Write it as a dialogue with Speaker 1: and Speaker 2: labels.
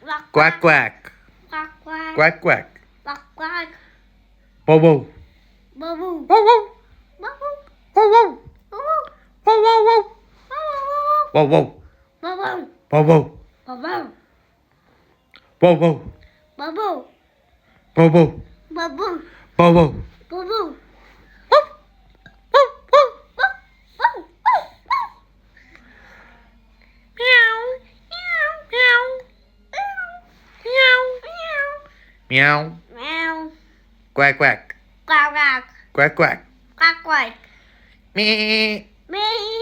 Speaker 1: Quack quack.
Speaker 2: Quack quack.
Speaker 1: Quack quack.
Speaker 2: Quack quack.
Speaker 1: Bow bow.
Speaker 2: Boo boo.
Speaker 1: Wow wow.
Speaker 2: Boo boo.
Speaker 1: Wow wow.
Speaker 2: Boo
Speaker 1: Wow wow wow.
Speaker 2: boo.
Speaker 1: Wow wow.
Speaker 2: Boo boo.
Speaker 1: Wow wow.
Speaker 2: Boo boo.
Speaker 1: Wow wow.
Speaker 2: Boo boo.
Speaker 1: Wow wow.
Speaker 2: Boo boo.
Speaker 1: Wow wow.
Speaker 2: Boo boo.
Speaker 1: Meow.
Speaker 2: Meow.
Speaker 1: Quack quack.
Speaker 2: Quack quack.
Speaker 1: Quack quack.
Speaker 2: Quack quack.
Speaker 1: Me.
Speaker 2: Me.